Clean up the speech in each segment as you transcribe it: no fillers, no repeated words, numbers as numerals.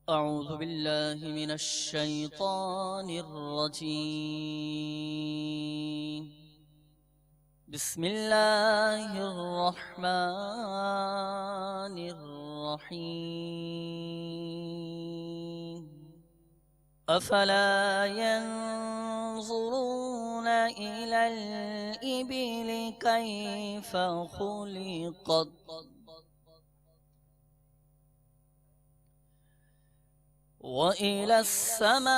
أعوذ بالله من الشيطان الرجيم. بسم الله الرحمن الرحيم. أفلا ينظرون إلى الإبل كيف خلقت وإلى السماء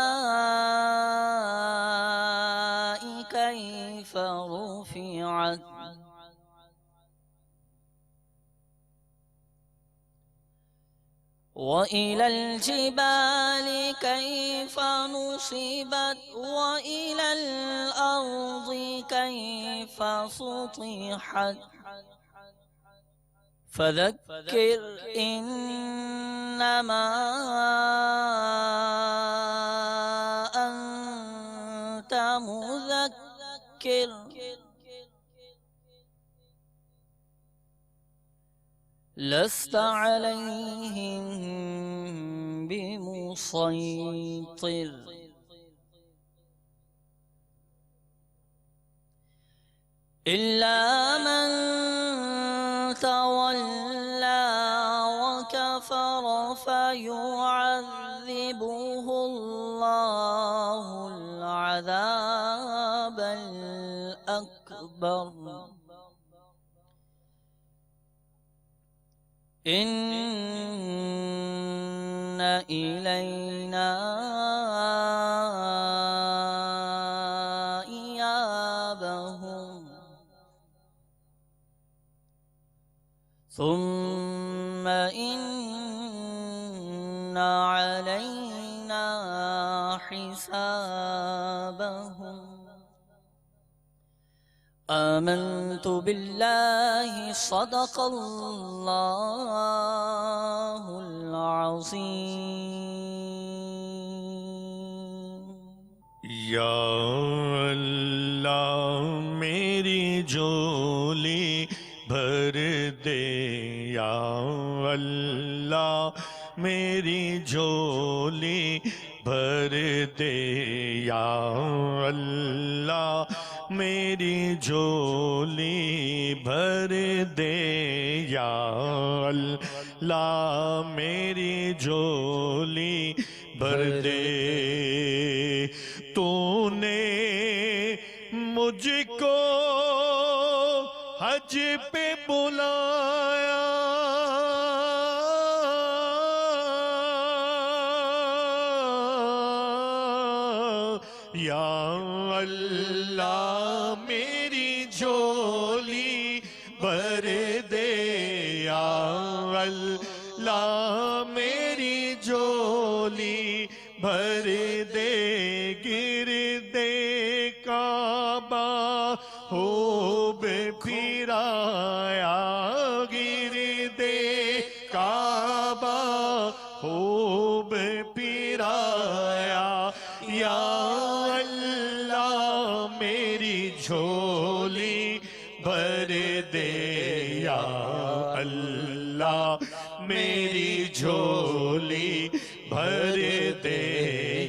كيف رفعت وإلى الجبال كيف نصبت وإلى الأرض كيف سطحت فذكر إنما أنت مذكر لست عليهم بمسيطر إلا من تولى وكفر فيعذبه الله العذاب الأكبر إن إلينا إيابهم ثم إن علينا حسابهم. آمنت بالله صدق الله العظيم. یا اللہ میری جھولی بھر دے، یا اللہ میری جھولی بھر دے، یا اللہ میری جھولی بھر دے، یا اللہ میری جھولی بھر دے۔ تو نے مجھ کو حج پہ بلایا، یا اللہ میری جھولی بھر دے، یا اللہ میری جھولی بھر دے۔ گردے کعبہ خوب پھرایا، گردے کعبہ خوب پھرایا، یا اللہ میری جھولی بھر دے، یا اللہ میری جھولی بھر دے،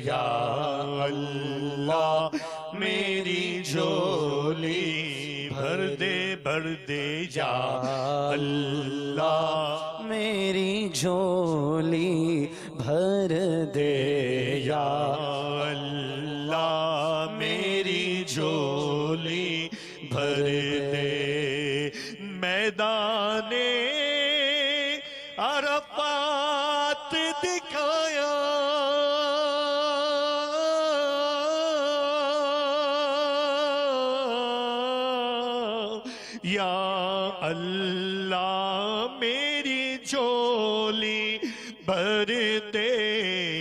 یا اللہ میری جھولی بھر دے، بھر دے، یا اللہ میری جھولی بھر دے، یا اللہ میری جھولی بھر دے۔ میدان عرفات دکھایا، یا اللہ میری جھولی بھر دے،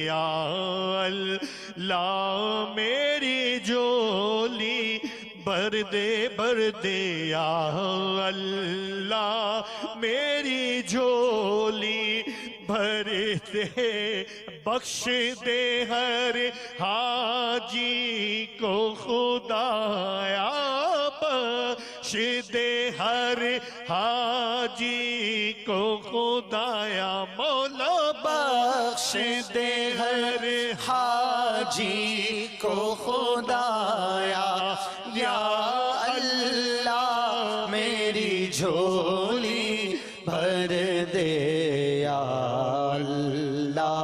یا اللہ میری جھولی بھر دے، بھر دے، یا اللہ میری جھولی بھر دے۔ بخش دے ہر حاجی کو خدایا، بخش دے ہر حاجی کو خدایا، مولا بخش بخش دے ہر حاجی کو خدایا یا اللہ میری جھولی بھر دے یا اللہ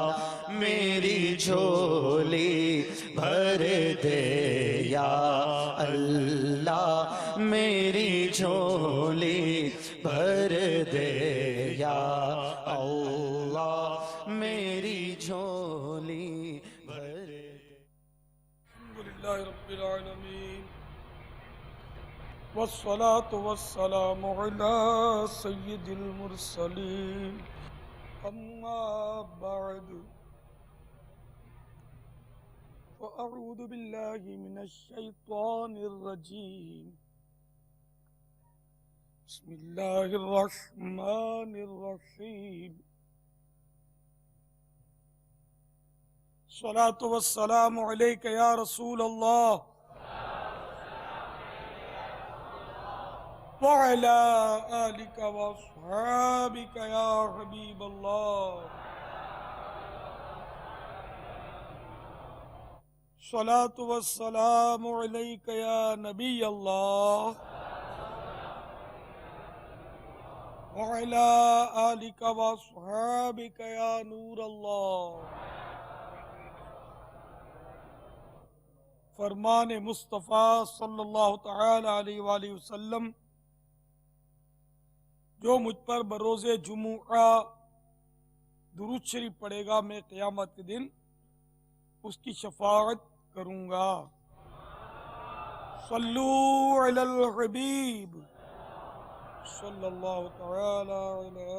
میری جھولی بھر دے یا اللہ میری جھولی بھر دے یا اللہ میری جھولی بھر دے. الحمدللہ رب العالمین والصلاة والسلام علی سید المرسلین اما بعد فاعوذ باللہ من الشیطان الرجیم بسم اللہ الرحمن الرحیم الصلاة والسلام علیک یا رسول اللہ وعلى آلك وأصحابك يا حبيب الله الصلاة والسلام عليك يا نبي الله وعلى آلك وأصحابك يا نور الله. فرمان مصطفیٰ صلی اللہ تعالی علیہ وآلہ وسلم جو مجھ پر بروز جمعہ درود شریف پڑھے گا میں قیامت کے دن اس کی شفاعت کروں گا. صلو علی الحبیب صلی اللہ تعالی علی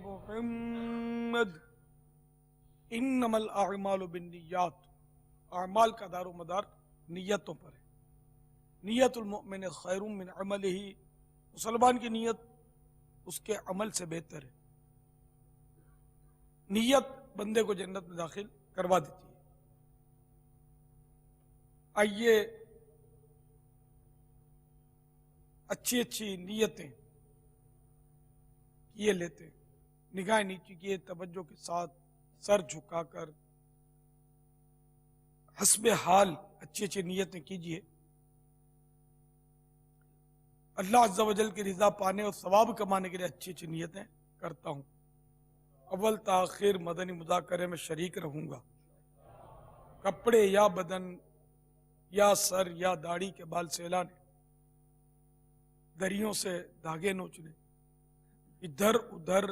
محمد. انما الاعمال بالنیات، اعمال کا دار و مدار نیتوں پر ہے. نیت المؤمن خیر من عملہ، مسلمان کی نیت اس کے عمل سے بہتر ہے. نیت بندے کو جنت میں داخل کروا دیتی ہے. آئیے اچھی اچھی نیتیں کیے لیتے، نگاہ نیچی کیے توجہ کے ساتھ سر جھکا کر حسب حال اچھی اچھی نیتیں کیجیے. اللہ عز و جل کی رضا پانے اور ثواب کمانے کے لیے اچھی اچھی نیتیں کرتا ہوں. اول تاخیر مدنی مذاکرے میں شریک رہوں گا. کپڑے یا بدن یا سر یا داڑھی کے بال سیلانے، دریوں سے دھاگے نوچنے، ادھر ادھر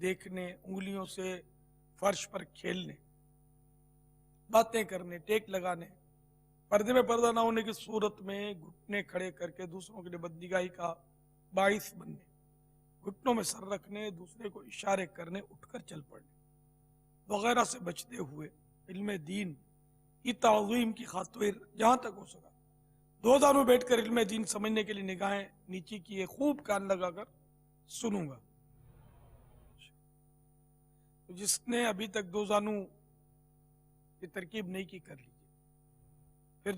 دیکھنے، انگلیوں سے فرش پر کھیلنے، باتیں کرنے، ٹیک لگانے، پردے میں پردہ نہ ہونے کی صورت میں گھٹنے کھڑے کر کے دوسروں کے لیے بدنگاہی کا باعث بننے، گھٹنوں میں سر رکھنے، دوسرے کو اشارے کرنے، اٹھ کر چل پڑنے وغیرہ سے بچتے ہوئے علم دین کی تعظیم کی خاطر جہاں تک ہو سکا دو دانوں بیٹھ کر علم دین سمجھنے کے لیے نگاہیں نیچی کیے خوب کان لگا کر سنوں گا. جس نے ابھی تک دو زانوں کی ترکیب نہیں کی کر لیجیے، پھر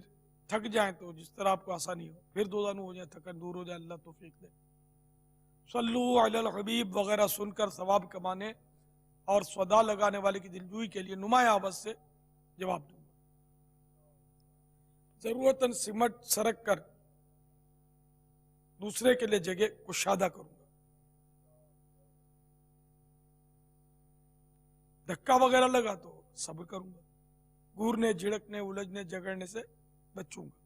تھک جائیں تو جس طرح آپ کو آسانی ہو، پھر دو زانوں ہو جائیں، تھکن دور ہو جائے، اللہ توفیق دے. صلو علی الحبیب وغیرہ سن کر ثواب کمانے اور صدا لگانے والے کی دلجوئی کے لیے نمایاں آواز سے جواب دوں گا. ضرورتاً سمٹ سرک کر دوسرے کے لیے جگہ کشادہ کروں گا. دھکا وغیرہ لگا تو صبر کروں گا. گورنے، جھڑکنے، الجھنے، جگڑنے سے بچوں گا.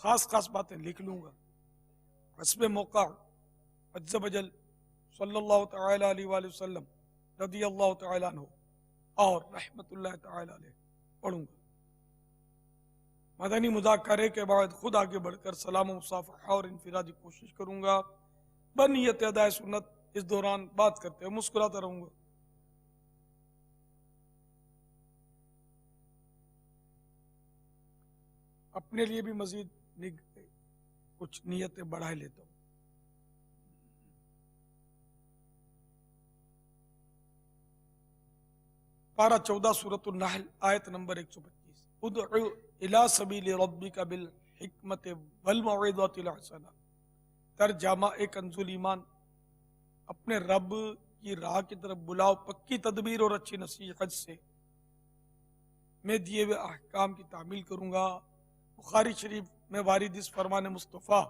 خاص خاص باتیں لکھ لوں گا. حسب موقع عز و جل صلی اللہ تعالی علیہ وآلہ وسلم رضی اللہ تعالی عنہ اور رحمت اللہ تعالی علیہ پڑھوں گا. مدنی مذاکرے کے بعد خود آگے بڑھ کر سلام و مصافحہ اور انفرادی کوشش کروں گا. بنیت ادائے سنت اس دوران بات کرتے ہوئے مسکراتا رہوں گا. اپنے لیے بھی مزید کچھ نیتیں بڑھا لیتا ہوں. پارہ 14 سورۃ النحل آیت نمبر 125. ادعو الی سبیل ربک بالحکمت والموعظۃ الحسنہ. ترجمہ کنز ایمان، اپنے رب کی راہ کی طرف بلاؤ پکی تدبیر اور اچھی نصیحت سے، میں دیے ہوئے احکام کی تعمیل کروں گا۔ بخاری شریف میں وارد اس فرمان مصطفیٰ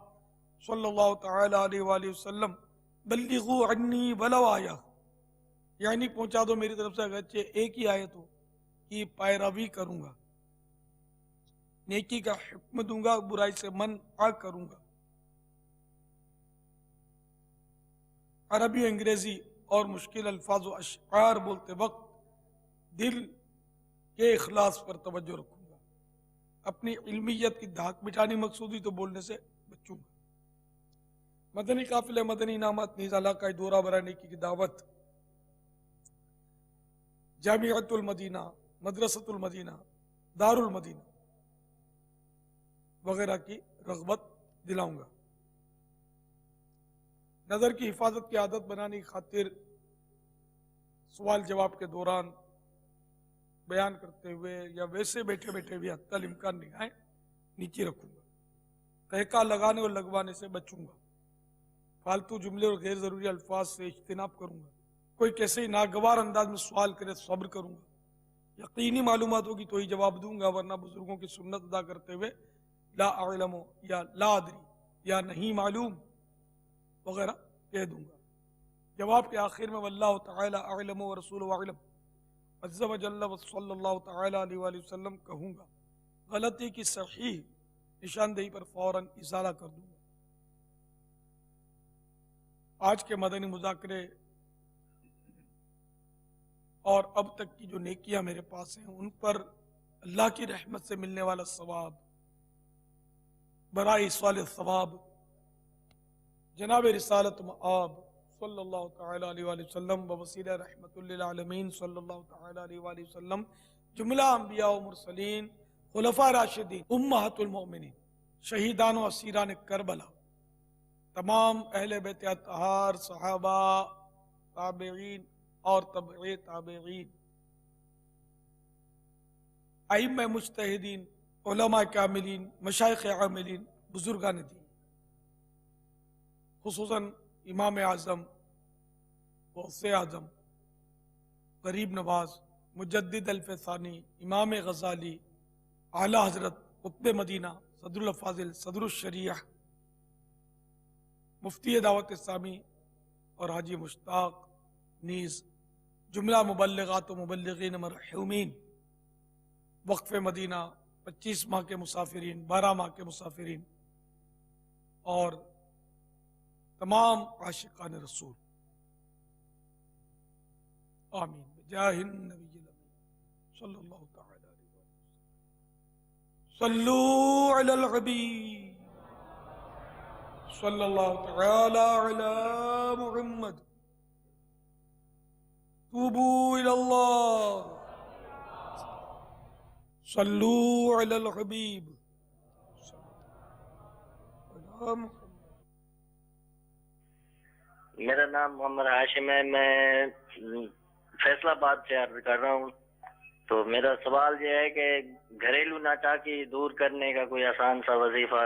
صلی اللہ تعالی علیہ وآلہ وسلم، بلغوا عنی ولو آیا، یعنی پہنچا دو میری طرف سے اگرچہ ایک ہی آیت ہو، کی پیروی کروں گا، نیکی کا حکم دوں گا، برائی سے منع کروں گا۔ عربی و انگریزی اور مشکل الفاظ و اشعار بولتے وقت دل کے اخلاص پر توجہ رکھوں گا، اپنی علمیت کی دھاک مٹانی مقصود ہوئی تو بولنے سے بچوں گا۔ مدنی قافلے، مدنی انعامات، نیز علاقہ دورہ برائے نیکی کی دعوت، جامعۃ المدینہ، مدرسۃ المدینہ، دار المدینہ وغیرہ کی رغبت دلاؤں گا۔ نظر کی حفاظت کی عادت بنانے کی خاطر سوال جواب کے دوران بیان کرتے ہوئے یا ویسے بیٹھے بیٹھے بھی حتی الامکان نگاہیں نیچے رکھوں گا، تہکا لگانے اور لگوانے سے بچوں گا، فالتو جملے اور غیر ضروری الفاظ سے اجتناب کروں گا، کوئی کیسے ہی ناگوار انداز میں سوال کرے صبر کروں گا، یقینی معلومات ہوگی تو ہی جواب دوں گا، ورنہ بزرگوں کی سنت ادا کرتے ہوئے لا اعلم یا لا ادری یا نہیں معلوم وغیرہ کہہ دوں گا۔ جواب کے آخر میں واللہ تعالی اعلم ورسولہ اعلم عز و جل صلی اللہ تعالی علیہ وآلہ وسلم کہوں گا، غلطی کی صحیح نشاندہی پر فوراً ازالہ کر دوں گا۔ آج کے مدنی مذاکرے اور اب تک کی جو نیکیاں میرے پاس ہیں ان پر اللہ کی رحمت سے ملنے والا ثواب، برائے ایصال ثواب جناب رسالت مآب صلی اللہ تعالی علیہ وآلہ وسلم ووسیلہ رحمت للعالمین صلی اللہ تعالی علیہ وآلہ وسلم، جملہ انبیاء و مرسلین، خلفاء راشدین، امہات المؤمنین، شہیدان و اسیران کربلا، تمام اہل بیت اطہار، صحابہ، تابعین اور تبع تابعین، ائمہ مجتہدین، علماء کاملین، مشائخ عاملین، بزرگان دین، خصوصاً امام اعظم، غوث اعظم، غریب نواز، مجدد الفسانی، امام غزالی، اعلیٰ حضرت قطب مدینہ، صدر الفاضل، صدر الشریعہ، مفتی دعوت اسلامی اور حاجی مشتاق، نیز جملہ مبلغات و مبلغین مرحومین، وقف مدینہ، 25 ماہ کے مسافرین، 12 ماہ کے مسافرین اور تمام عاشقان رسول، آمین بجاہ النبی الامین صلی اللہ تعالی علیہ وسلم۔ صلو علی الحبیب صلی اللہ تعالی علی محمد، توبوا الی اللہ، صلو علی الحبیب علی محمد۔ میرا نام محمد ہاشم ہے، میں فیصلہ آباد سے عرض کر رہا ہوں۔ تو میرا سوال یہ ہے کہ گھریلو ناچاکی دور کرنے کا کوئی آسان سا وظیفہ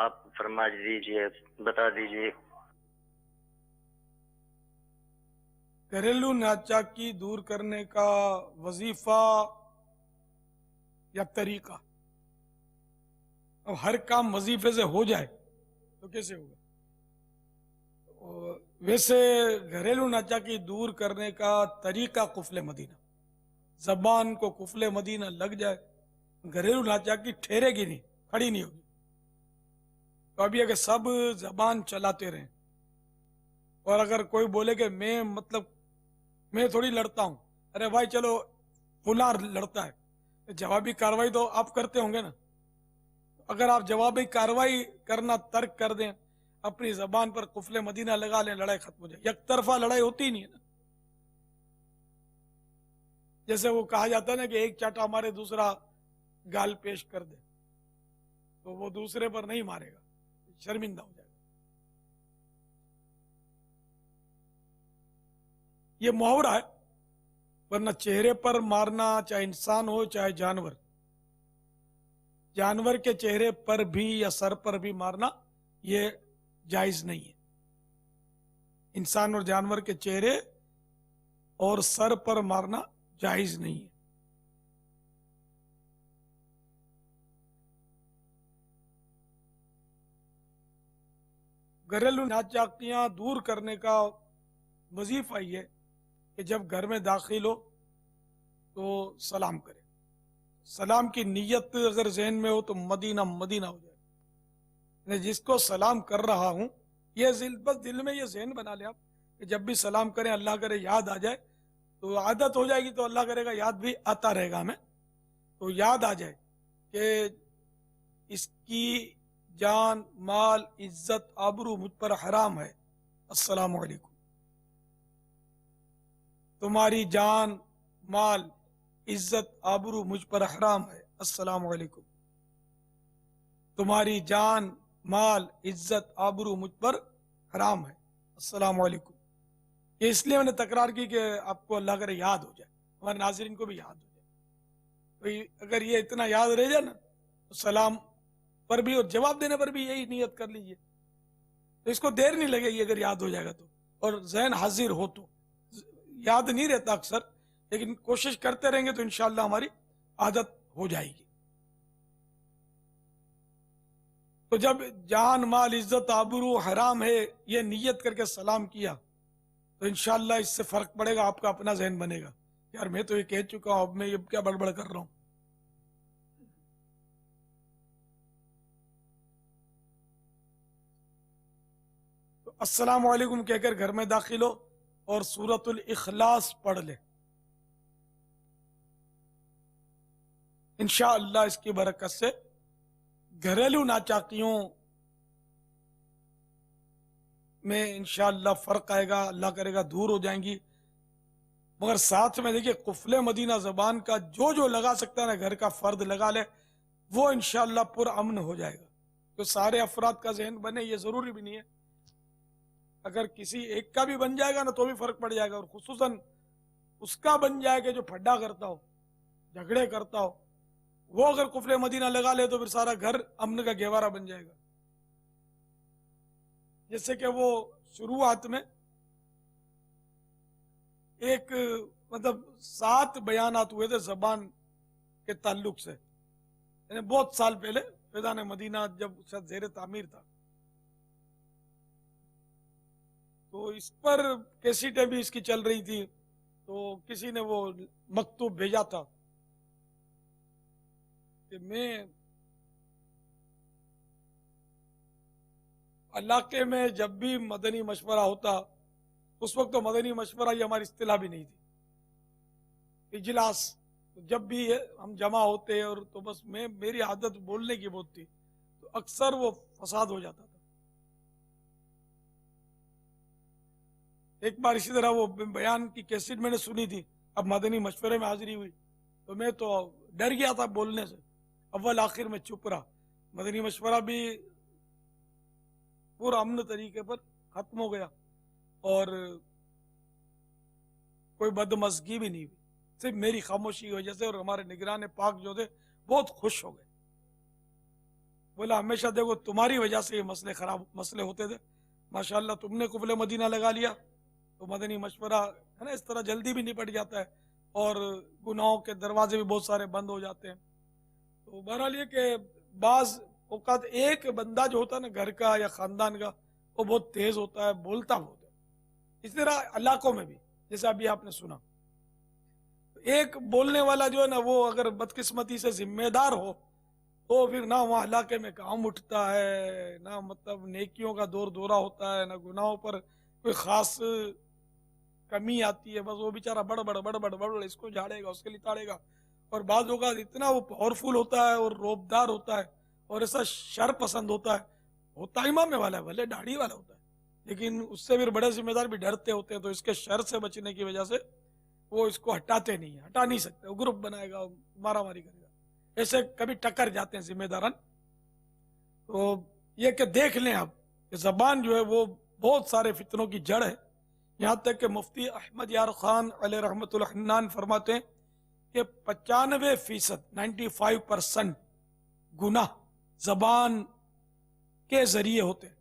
آپ فرما دیجیے، بتا دیجیے۔ گھریلو ناچاکی دور کرنے کا وظیفہ یا طریقہ، اب ہر کام وظیفے سے ہو جائے تو کیسے ہوگا؟ ویسے گھریلو ناچاکی دور کرنے کا طریقہ قفل مدینہ، زبان کو قفل مدینہ لگ جائے، گھریلو ناچاکی ٹھہرے گی نہیں، کھڑی نہیں ہوگی۔ تو ابھی اگر سب زبان چلاتے رہیں اور اگر کوئی بولے کہ میں تھوڑی لڑتا ہوں، ارے بھائی چلو فلاں لڑتا ہے، جوابی کاروائی تو آپ کرتے ہوں گے نا۔ اگر آپ جوابی کاروائی کرنا ترک کر دیں، اپنی زبان پر قفل مدینہ لگا لیں، لڑائی ختم ہو جائے۔ یک طرفہ لڑائی ہوتی ہی نہیں ہے نا۔ جیسے وہ کہا جاتا ہے نا کہ ایک چاٹا مارے دوسرا گال پیش کر دے، تو وہ دوسرے پر نہیں مارے گا، شرمندہ ہو جائے گا۔ یہ محاورہ ہے، ورنہ چہرے پر مارنا چاہے انسان ہو چاہے جانور، جانور کے چہرے پر بھی یا سر پر بھی مارنا یہ جائز نہیں ہے۔ انسان اور جانور کے چہرے اور سر پر مارنا جائز نہیں ہے. گھریلو ناچاکیاں دور کرنے کا وظیفہ یہ ہے کہ جب گھر میں داخل ہو تو سلام کرے. سلام کی نیت اگر ذہن میں ہو تو مدینہ مدینہ ہو جائے. میں جس کو سلام کر رہا ہوں یہ بس دل میں یہ ذہن بنا لے آپ کہ جب بھی سلام کریں اللہ کرے یاد آ جائے تو عادت ہو جائے گی تو اللہ کرے گا یاد بھی آتا رہے گا ہمیں. تو یاد آ جائے کہ اس کی جان مال عزت آبرو مجھ پر حرام ہے، السلام علیکم. تمہاری جان مال عزت آبرو مجھ پر حرام ہے، السلام علیکم. تمہاری جان مال عزت آبرو مجھ پر حرام ہے، السلام علیکم. یہ اس لیے میں نے تکرار کی کہ آپ کو اللہ کرے یاد ہو جائے، ہمارے ناظرین کو بھی یاد ہو جائے. اگر یہ اتنا یاد رہ جائے نا تو سلام پر بھی اور جواب دینے پر بھی یہی نیت کر لیجئے. تو اس کو دیر نہیں لگے گی اگر یاد ہو جائے گا تو، اور ذہن حاضر ہو تو. یاد نہیں رہتا اکثر، لیکن کوشش کرتے رہیں گے تو انشاءاللہ ہماری عادت ہو جائے گی. تو جب جان مال عزت آبرو حرام ہے یہ نیت کر کے سلام کیا تو انشاءاللہ اس سے فرق پڑے گا، آپ کا اپنا ذہن بنے گا یار میں تو یہ کہہ چکا ہوں، اب میں یہ کیا بڑبڑ کر رہا ہوں. تو السلام علیکم کہہ کر گھر میں داخل ہو اور سورۃ الاخلاص پڑھ لے. انشاءاللہ اس کی برکت سے گھریلو ناچاکیوں میں انشاءاللہ فرق آئے گا، اللہ کرے گا دور ہو جائیں گی. مگر ساتھ میں دیکھیے قفل مدینہ زبان کا جو لگا سکتا ہے نا گھر کا فرد لگا لے، وہ انشاءاللہ پر امن ہو جائے گا. تو سارے افراد کا ذہن بنے یہ ضروری بھی نہیں ہے، اگر کسی ایک کا بھی بن جائے گا نا تو بھی فرق پڑ جائے گا. اور خصوصاً اس کا بن جائے کہ جو پھڈا کرتا ہو، جھگڑے کرتا ہو، وہ اگر قفل مدینہ لگا لے تو پھر سارا گھر امن کا گہوارہ بن جائے گا. جیسے کہ وہ شروعات میں ایک 7 بیانات ہوئے تھے زبان کے تعلق سے، یعنی بہت سال پہلے فیضان مدینہ جب شاید زیر تعمیر تھا، تو اس پر کیسیٹیں بھی اس کی چل رہی تھی. تو کسی نے وہ مکتوب بھیجا تھا کہ میں علاقے میں جب بھی مدنی مشورہ ہوتا، اس وقت تو مدنی مشورہ یہ ہماری اصطلاح بھی نہیں تھی، اجلاس جب بھی ہم جمع ہوتے اور تو بس میری عادت بولنے کی بہت تھی تو اکثر وہ فساد ہو جاتا تھا. ایک بار اسی طرح وہ بیان کی کیسٹ میں نے سنی تھی، اب مدنی مشورے میں حاضری ہوئی تو میں تو ڈر گیا تھا بولنے سے، اول آخر میں چپ رہا. مدنی مشورہ بھی پورا امن طریقے پر ختم ہو گیا اور کوئی بدمزگی بھی نہیں ہوئی، صرف میری خاموشی کی وجہ سے. اور ہمارے نگران پاک جو تھے بہت خوش ہو گئے، بولا ہمیشہ دیکھو تمہاری وجہ سے یہ مسئلے ہوتے تھے، ماشاءاللہ تم نے قفل مدینہ لگا لیا تو مدنی مشورہ ہے نا اس طرح جلدی بھی نپٹ جاتا ہے اور گناہوں کے دروازے بھی بہت سارے بند ہو جاتے ہیں. تو بہرحال یہ کہ بعض اوقات ایک بندہ جو ہوتا ہے نا گھر کا یا خاندان کا وہ بہت تیز ہوتا ہے، بولتا بہت ہے. اس طرح علاقوں میں بھی جیسے ابھی آپ نے سنا، ایک بولنے والا جو ہے نا وہ اگر بدقسمتی سے ذمہ دار ہو تو پھر نہ وہاں علاقے میں کام اٹھتا ہے، نہ نیکیوں کا دور دورہ ہوتا ہے، نہ گناہوں پر کوئی خاص کمی آتی ہے. بس وہ بیچارہ بڑ اس کو جھاڑے گا، اس کے لیے تاڑے گا. اور بعض اوقات اتنا وہ پاورفل ہوتا ہے اور روبدار ہوتا ہے اور ایسا شر پسند ہوتا امام والا ہے، بھلے داڑھی والا ہوتا ہے، لیکن اس سے پھر بڑے ذمہ دار بھی ڈرتے ہوتے ہیں. تو اس کے شر سے بچنے کی وجہ سے وہ اس کو ہٹاتے نہیں ہیں، ہٹا نہیں سکتے. وہ گروپ بنائے گا، مارا ماری کرے گا، ایسے کبھی ٹکر جاتے ہیں ذمہ داران. تو یہ کہ دیکھ لیں آپ کہ زبان جو ہے وہ بہت سارے فتنوں کی جڑ ہے. یہاں تک کہ مفتی احمد یار خان علیہ رحمت الحنان فرماتے ہیں کہ 95% 95% گناہ زبان کے ذریعے ہوتے ہیں،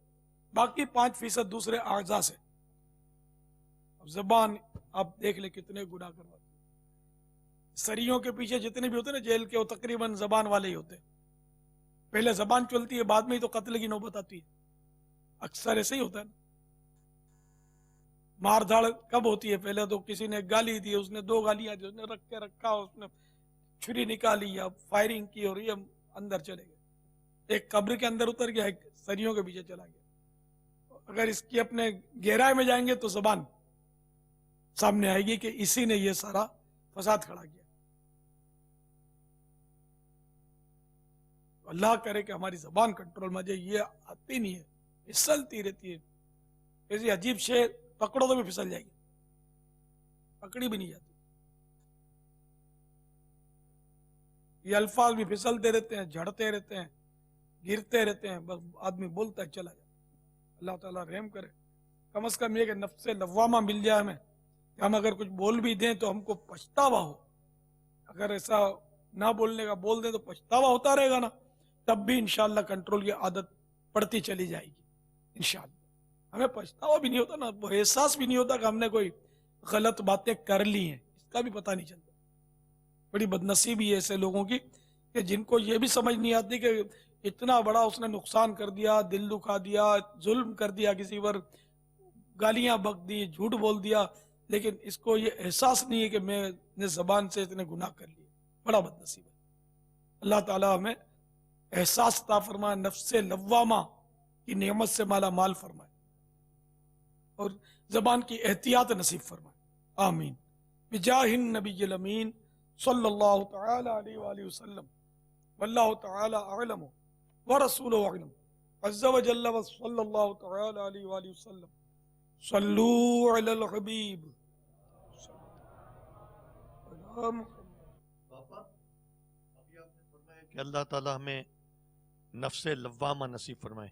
باقی 5% دوسرے اعضاء سے. زبان آپ دیکھ لیں کتنے گناہ کرواتے ہیں. سریوں کے پیچھے جتنے بھی ہوتے ہیں نا جیل کے، وہ تقریباً زبان والے ہی ہوتے ہیں. پہلے زبان چلتی ہے، بعد میں ہی تو قتل کی نوبت آتی ہے. اکثر ایسے ہی ہوتا ہے نا. مار دھاڑ کب ہوتی ہے؟ پہلے تو کسی نے گالی دی، اس نے 2 گالیاں دی، اس نے رکھ کے رکھا، اس نے چھری نکالی یا فائرنگ کی اور یہ اندر چلے گئے. ایک قبر کے اندر اتر گیا، ایک سریوں کے پیچھے چلا گیا. اگر اس کی اپنے گہرائی میں جائیں گے تو زبان سامنے آئے گی کہ اسی نے یہ سارا فساد کھڑا کیا. اللہ کرے کہ ہماری زبان کنٹرول میں جائے. یہ آتی نہیں ہے، پھسلتی رہتی ہے. ایسی عجیب شے پکڑو تو بھی پھسل جائے گی، پکڑی بھی نہیں جاتی. یہ الفاظ بھی پھسلتے رہتے ہیں، جھڑتے رہتے ہیں، گرتے رہتے ہیں، بس آدمی بولتا ہے چلا جائے. اللہ تعالیٰ رحم کرے. کم از کم یہ کہ نفس لوامہ مل جائے ہمیں، کہ ہم اگر کچھ بول بھی دیں تو ہم کو پچھتاوا ہو. اگر ایسا نہ بولنے کا بول دیں تو پچھتاوا ہوتا رہے گا نا، تب بھی انشاءاللہ کنٹرول کی عادت پڑتی چلی جائے گی انشاءاللہ. ہمیں پچھتاوا بھی نہیں ہوتا نا، وہ احساس بھی نہیں ہوتا کہ ہم نے کوئی غلط باتیں کر لی ہیں، اس کا بھی پتہ نہیں چلتا. بڑی بدنصیبی ہے ایسے لوگوں کی کہ جن کو یہ بھی سمجھ نہیں آتی کہ اتنا بڑا اس نے نقصان کر دیا، دل دکھا دیا، ظلم کر دیا کسی پر، گالیاں بک دی، جھوٹ بول دیا، لیکن اس کو یہ احساس نہیں ہے کہ میں نے زبان سے اتنے گناہ کر لیے. بڑا بدنصیب ہے. اللہ تعالیٰ ہمیں احساس عطا فرمائے، نفس لوامہ کی نعمت سے مالا مال فرمائے اور زبان کی احتیاط نصیب فرمائے. آمین. بجاہ النبی الامین صلی اللہ تعالی علیہ وآلہ وسلم. واللہ تعالی اعلم ورسولہ اعلم عز وجل وصلی اللہ تعالی علیہ وآلہ وسلم. صلو علی الحبیب. پاپا ابھی آپ نے فرمایا کہ اللہ تعالیٰ ہمیں نفس لوامہ نصیب فرمائے،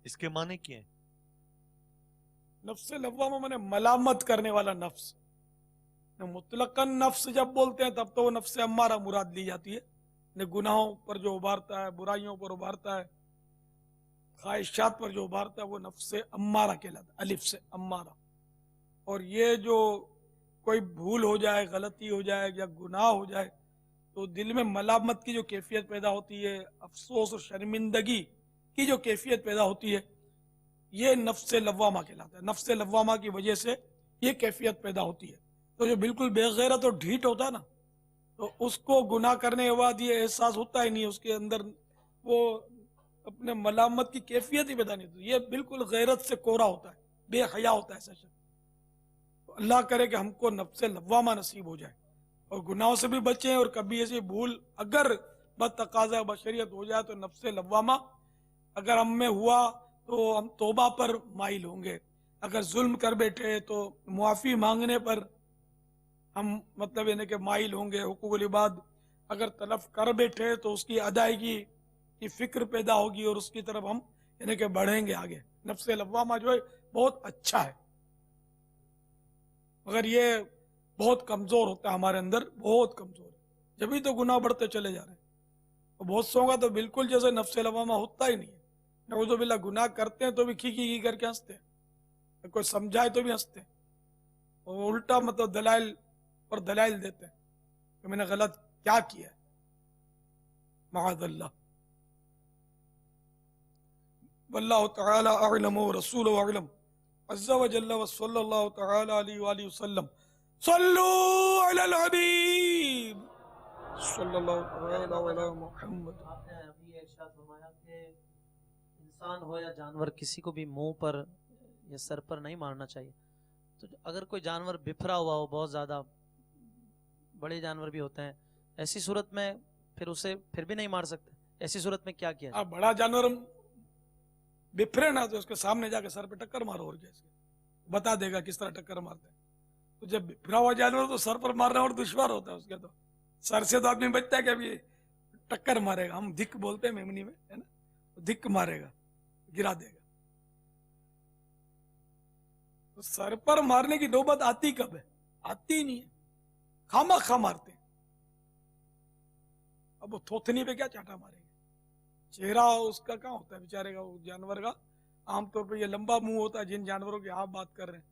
اس کے معنی کیا ہیں؟ نفس لوامہ مانے ملامت کرنے والا نفس. مطلقاً نفس جب بولتے ہیں تب تو وہ نفس امارہ مراد لی جاتی ہے، گناہوں پر جو ابھارتا ہے، برائیوں پر ابھارتا ہے، خواہشات پر جو ابھارتا ہے، وہ نفس امارہ کہلاتا ہے، الف سے امارہ. اور یہ جو کوئی بھول ہو جائے، غلطی ہو جائے یا گناہ ہو جائے تو دل میں ملامت کی جو کیفیت پیدا ہوتی ہے، افسوس اور شرمندگی کی جو کیفیت پیدا ہوتی ہے، یہ نفس لوامہ کہلاتا ہے. نفس لوامہ کی وجہ سے یہ کیفیت پیدا ہوتی ہے. تو جو بالکل بے غیرت اور ڈھیٹ ہوتا ہے نا، تو اس کو گناہ کرنے کے بعد یہ احساس ہوتا ہی نہیں، اس کے اندر وہ اپنے ملامت کی کیفیت ہی پیدا نہیں ہوتی. یہ بالکل غیرت سے کوڑا ہوتا ہے، بے حیا ہوتا ہے ایسا شخص. تو اللہ کرے کہ ہم کو نفس لوامہ نصیب ہو جائے اور گناہوں سے بھی بچیں. اور کبھی ایسی بھول اگر بتقاضا بشریت ہو جائے تو نفس لوامہ اگر ہم میں ہوا تو ہم توبہ پر مائل ہوں گے. اگر ظلم کر بیٹھے تو معافی مانگنے پر ہم مطلب یعنی کہ مائل ہوں گے. حقوق العباد اگر تلف کر بیٹھے تو اس کی ادائیگی کی فکر پیدا ہوگی اور اس کی طرف ہم یعنی کہ بڑھیں گے آگے. نفس لوامہ جو ہے بہت اچھا ہے، مگر یہ بہت کمزور ہوتا ہے ہمارے اندر، بہت کمزور ہے. جبھی تو گناہ بڑھتے چلے جا رہے ہیں. بہت سو کا تو بالکل جیسے نفس لوامہ ہوتا ہی نہیں ہے. نعوذ باللہ گناہ کرتے ہیں تو بھی کھی کر کے ہنستے ہیں، کوئی سمجھائے تو بھی ہنستے ہیں، اور الٹا مطلب دلائل اور دلائل دیتے ہیں کہ میں نے غلط کیا کیا ہے. معاذ اللہ. واللہ تعالی اعلم ورسولہ اعلم عز وجل وصلی اللہ تعالی علیہ وآلہ وسلم. صلو علی الحبیب صلی اللہ تعالی علی محمد. آپ نے ابھی یہ ارشاد فرمایا کہ انسان ہو یا جانور کسی کو بھی منہ پر یا سر پر نہیں مارنا چاہیے. تو اگر کوئی جانور بکھرا ہوا ہو، بہت زیادہ بڑے جانور بھی ہوتے ہیں، ایسی صورت میں پھر اسے پھر بھی نہیں مار سکتے. ایسی صورت میں کیا کیا جائے؟ آپ بڑا جانور بپھرے نا تو اس کے سامنے جا کے سر پہ ٹکر مارو، اور کیسے بتا دے گا کس طرح ٹکر مارتے ہیں. تو جب بپھرا ہوا جانور تو سر پر مارنا اور دشوار ہوتا ہے اس کے. تو سر سے تو آدمی بچتا ہے کہ ابھی ٹکر مارے گا. ہم دھک بولتے ہیں میمنی میں، ہے نا، دھک مارے گا، گرا دے گا. تو سر پر مارنے کی نوبت آتی کب ہے؟ آتی ہی نہیں ہے، خامہ خواہ مارتے ہیں. اب وہ تھوتنی پہ کیا چاٹا مارے گا؟ چہرہ اس کا کہاں ہوتا ہے بیچارے کا، وہ جانور کا عام طور پہ یہ لمبا منہ ہوتا ہے جن جانوروں کی آپ بات کر رہے ہیں.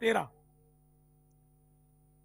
13,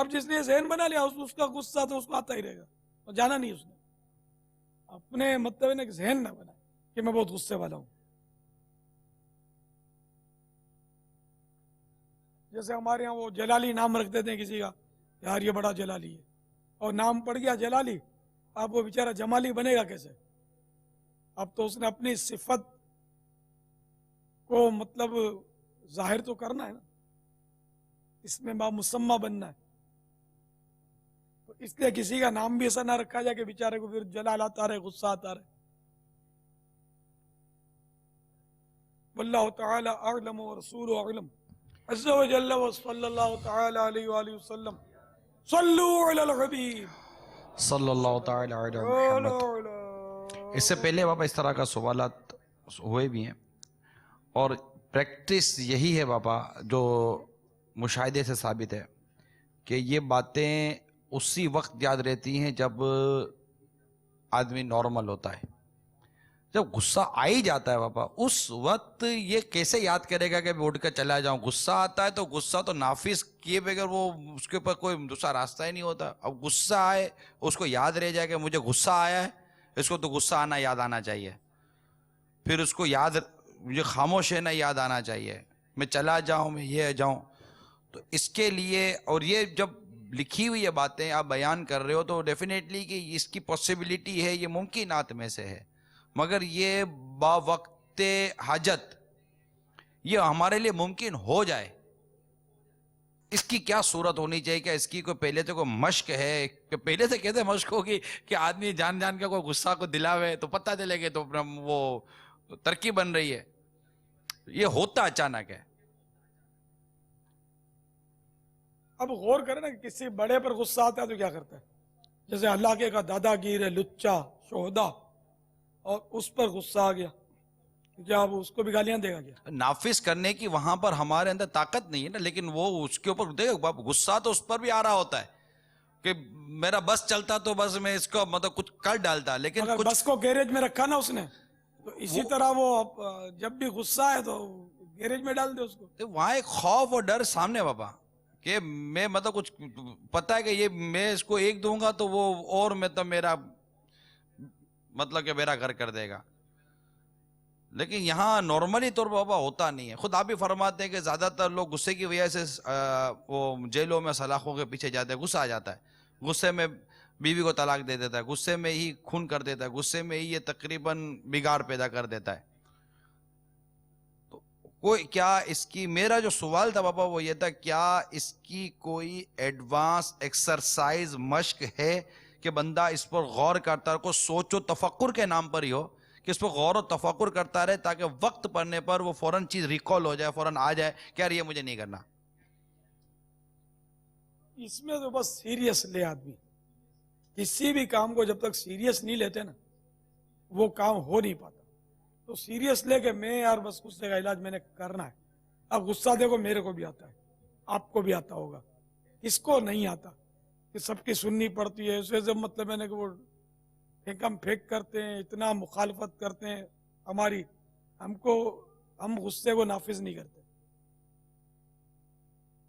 اب جس نے ذہن بنا لیا اس کا غصہ تو اس کو آتا ہی رہے گا، اور جانا نہیں اس نے. اپنے مطلب نے ذہن نہ بنا کہ میں بہت غصے والا ہوں. جیسے ہمارے ہاں وہ جلالی نام رکھ دیتے ہیں کسی کا، یار یہ بڑا جلالی ہے، اور نام پڑ گیا جلالی، اب وہ بیچارہ جمالی بنے گا کیسے؟ اب تو اس نے اپنی صفت کو مطلب ظاہر تو کرنا ہے نا، اس میں مسمہ بننا ہے. تو اس لیے کسی کا نام بھی ایسا نہ رکھا جائے کہ بیچارے کو پھر جلال آتا رہے، غصہ آتا رہے. واللہ تعالی اعلم ورسولہ اعلم عز وجل وصلی اللہ تعالی علیہ وآلہ وسلم. صلو علی الحبیب صلی اللہ تعالی علی محمد. اس سے پہلے باپا اس طرح کا سوالات ہوئے بھی ہیں، اور پریکٹس یہی ہے باپا جو مشاہدے سے ثابت ہے کہ یہ باتیں اسی وقت یاد رہتی ہیں جب آدمی نارمل ہوتا ہے. جب غصہ آ ہی جاتا ہے باپا اس وقت یہ کیسے یاد کرے گا کہ میں اٹھ کر چلا جاؤں؟ غصہ آتا ہے تو غصہ تو نافذ کیے بغیر وہ اس کے اوپر کوئی دوسرا راستہ ہی نہیں ہوتا. اب غصہ آئے اس کو یاد رہ جائے کہ مجھے غصہ آیا ہے، اس کو تو غصہ آنا یاد آنا چاہیے، پھر اس کو یاد مجھے خاموش رہنا یاد آنا چاہیے، میں چلا جاؤں، میں یہ جاؤں. تو اس کے لیے، اور یہ جب لکھی ہوئی یہ باتیں آپ بیان کر رہے ہو تو ڈیفینیٹلی کہ اس کی پاسبلٹی ہے، یہ ممکنات میں سے ہے، مگر یہ با وقت حاجت یہ ہمارے لیے ممکن ہو جائے، اس کی کیا صورت ہونی چاہیے؟ کہ اس کی کوئی پہلے سے کوئی مشق ہے؟ کہ پہلے سے کیسے مشق ہوگی کہ آدمی جان جان کے کوئی غصہ کو دلاوے تو پتہ چلے گا، تو وہ ترکیب بن رہی ہے. یہ ہوتا اچانک ہے. اب غور کریں نا کہ کسی بڑے پر غصہ آتا ہے تو کیا کرتا ہے؟ جیسے اللہ کے کا دادا گیر ہے، لچا شہدا، اور اس پر غصہ آ گیا، کیا اب اس کو بھی گالیاں دے گا کیا؟ نافذ کرنے کی وہاں پر ہمارے اندر طاقت نہیں ہے نا، لیکن وہ اس کے اوپر دیکھو غصہ تو اس پر بھی آ رہا ہوتا ہے کہ میرا بس چلتا تو بس میں اس کو مطلب کچھ کر ڈالتا، لیکن اگر بس کو گیریج میں رکھا نا اس نے، تو اسی طرح وہ جب بھی غصہ ہے تو گیریج میں ڈال دے اس کو. وہاں ایک خوف اور ڈر سامنے بابا کہ میں مطلب کچھ پتا ہے کہ یہ میں اس کو ایک دوں گا تو وہ اور مطلب میرا مطلب کہ میرا گھر کر دے گا. لیکن یہاں نارملی طور پر بابا ہوتا نہیں ہے. خود آپ بھی فرماتے ہیں کہ زیادہ تر لوگ غصے کی وجہ سے وہ جیلوں میں سلاخوں کے پیچھے جاتے ہیں. غصہ آ جاتا ہے، غصے میں بیوی کو طلاق دے دیتا ہے، غصے میں ہی خون کر دیتا ہے، غصے میں ہی یہ تقریباً بگاڑ پیدا کر دیتا ہے. تو کوئی کیا اس کی، میرا جو سوال تھا بابا وہ یہ تھا، کیا اس کی کوئی ایڈوانس ایکسرسائز مشق ہے کہ بندہ اس پر غور کرتا ہے، کو سوچ و تفکر کے نام پر ہی ہو کہ اس پر غور و تفکر کرتا رہے تاکہ وقت پڑنے پر وہ فوراً چیز ریکال ہو جائے، فوراً آ جائے کہ یار یہ مجھے نہیں کرنا. اس میں تو بس سیریس لے آدمی، کسی بھی کام کو جب تک سیریس نہیں لیتے نا وہ کام ہو نہیں پاتا. تو سیریس لے کے میں یار بس غصے کا علاج میں نے کرنا ہے. اب غصہ دیکھو میرے کو بھی آتا ہے، آپ کو بھی آتا ہوگا، اس کو نہیں آتا کہ سب کی سننی پڑتی ہے. اس وجہ سے مطلب میں نے کہ وہ پھینکم پھینک کرتے ہیں، اتنا مخالفت کرتے ہیں ہماری، ہم غصے کو نافذ نہیں کرتے.